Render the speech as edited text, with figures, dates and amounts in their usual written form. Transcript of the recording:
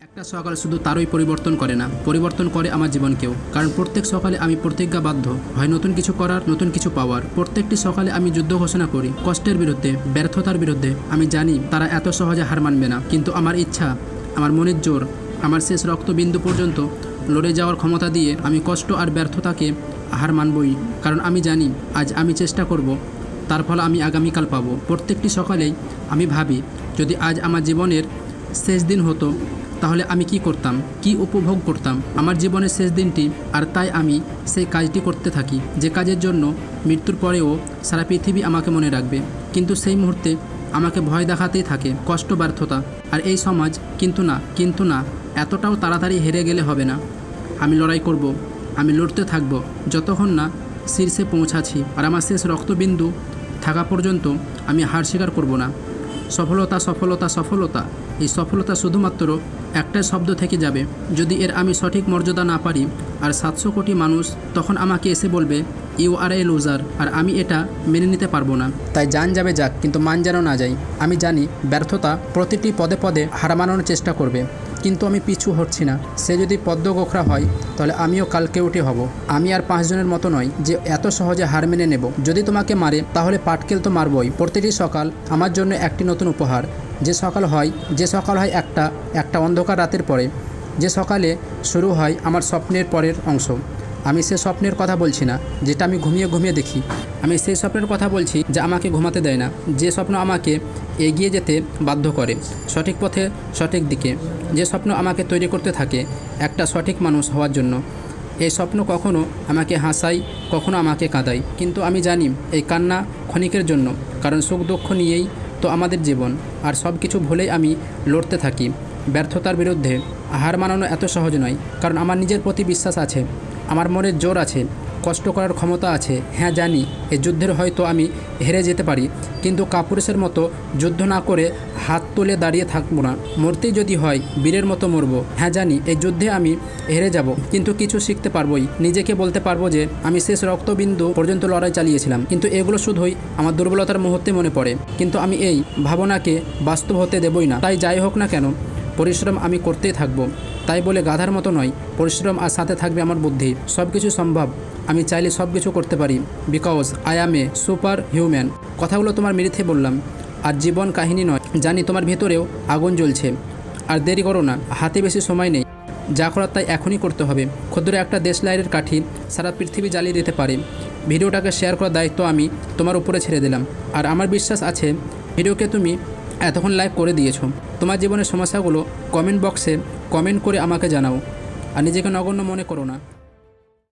একটা সকাল শুধু তারই পরিবর্তন করে না, পরিবর্তন করে আমার জীবনকেও। কারণ প্রত্যেক সকালে আমি প্রতিজ্ঞাবদ্ধ হয় নতুন কিছু করার, নতুন কিছু পাওয়ার। প্রত্যেকটি সকালে আমি যুদ্ধ ঘোষণা করি কষ্টের বিরুদ্ধে, ব্যর্থতার বিরুদ্ধে। আমি জানি তারা এত সহজে হার মানবে না, কিন্তু আমার ইচ্ছা, আমার মনের জোর, আমার শেষ রক্তবিন্দু পর্যন্ত লড়ে যাওয়ার ক্ষমতা দিয়ে আমি কষ্ট আর ব্যর্থতাকে হার মানবই। কারণ আমি জানি আজ আমি চেষ্টা করব, তার ফল আমি আগামীকাল পাবো। প্রত্যেকটি সকালেই আমি ভাবি, যদি আজ আমার জীবনের শেষ দিন হতো তাহলে আমি কি করতাম, কি উপভোগ করতাম আমার জীবনের শেষ দিনটি। আর তাই আমি সেই কাজটি করতে থাকি, যে কাজের জন্য মৃত্যুর পরেও সারা পৃথিবী আমাকে মনে রাখবে। কিন্তু সেই মুহূর্তে আমাকে ভয় দেখাতেই থাকে কষ্ট, ব্যর্থতা আর এই সমাজ। কিন্তু না, এতটাও তাড়াতাড়ি হেরে গেলে হবে না। আমি লড়াই করব, আমি লড়তে থাকব যতক্ষণ না শীর্ষে পৌঁছাচ্ছি। আর আমার শেষ রক্তবিন্দু থাকা পর্যন্ত আমি হার স্বীকার করব না। সফলতা, সফলতা, সফলতা, এই সফলতা শুধুমাত্র একটাই শব্দ থেকে যাবে যদি এর আমি সঠিক মর্যাদা না পারি। আর 700 কোটি মানুষ তখন আমাকে এসে বলবে ইউ আর এ লুজার, আর আমি এটা মেনে নিতে পারবো না। তাই জান যাবে যাক, কিন্তু মান যেন না যায়। আমি জানি ব্যর্থতা প্রতিটি পদে পদে হার মানানোর চেষ্টা করবে, কিন্তু আমি পিছু হটছি না। সে যদি পদ্মগোখরা হয় তাহলে আমিও কালকে উঠে হব। আমি আর 5 জনের মতো নয় যে এত সহজে হার মেনে নেব। যদি তোমাকে মারে তাহলে পাটকেল তো মারবই। প্রতিটি সকাল আমার জন্য একটি নতুন উপহার। যে সকাল হয় একটা অন্ধকার রাতের পরে, যে সকালে শুরু হয় আমার স্বপ্নের পরের অংশ। আমি সে স্বপ্নের কথা বলছি না যেটা আমি ঘুমিয়ে দেখি। আমি সেই স্বপ্নের কথা বলছি যা আমাকে ঘুমাতে দেয় না, যে স্বপ্ন আমাকে এগিয়ে যেতে বাধ্য করে সঠিক পথে, সঠিক দিকে। যে স্বপ্ন আমাকে তৈরি করতে থাকে একটা সঠিক মানুষ হওয়ার জন্য। এই স্বপ্ন কখনো আমাকে হাসায়, কখনো আমাকে কাঁদায়, কিন্তু আমি জানি এই কান্না ক্ষণিকের জন্য। কারণ সুখ দুঃখ নিয়েই তো আমাদের জীবন। আর সব কিছু ভুলেই আমি লড়তে থাকি ব্যর্থতার বিরুদ্ধে। হার মানানো এত সহজ নয়, কারণ আমার নিজের প্রতি বিশ্বাস আছে, আমার মনের জোর আছে, কষ্ট করার ক্ষমতা আছে। হ্যাঁ জানি এই যুদ্ধের হয়তো আমি হেরে যেতে পারি, কিন্তু কাপুরুষের মতো যুদ্ধ না করে হাত তুলে দাঁড়িয়ে থাকবো না। মরতেই যদি হয় বীরের মতো মরব। হ্যাঁ জানি এই যুদ্ধে আমি হেরে যাব, কিন্তু কিছু শিখতে পারবোই। নিজেকে বলতে পারবো যে আমি শেষ রক্তবিন্দু পর্যন্ত লড়াই চালিয়েছিলাম। কিন্তু এগুলো শুধুই আমার দুর্বলতার মুহূর্তে মনে পড়ে, কিন্তু আমি এই ভাবনাকে বাস্তব হতে দেবই না। তাই যাই হোক না কেন, পরিশ্রম আমি করতেই থাকবো। তাই বলে গাধার মতো নয়, পরিশ্রম আর সাথে থাকবে আমার বুদ্ধি। সব কিছু সম্ভব, আমি চাইলে সব কিছু করতে পারি, because I am A super human. কথাগুলো তোমার মিথ্যে বললাম, আর জীবন কাহিনী নয়। জানি তোমার ভেতরেও আগুন জ্বলছে। আর দেরি করো না, হাতে বেশি সময় নেই। যা করার তাই এখনই করতে হবে। ক্ষুদ্র একটা দেশলাইয়ের কাঠি সারা পৃথিবী জ্বালিয়ে দিতে পারে। ভিডিওটাকে শেয়ার করার দায়িত্ব আমি তোমার উপরে ছেড়ে দিলাম। আর আমার বিশ্বাস আছে ভিডিওকে তুমি এতক্ষণ লাইক করে দিয়েছো। তোমার জীবনের সমস্যাগুলো কমেন্ট বক্সে কমেন্ট করে আমাকে জানাও। আর নিজেকে নগণ্য মনে করো না।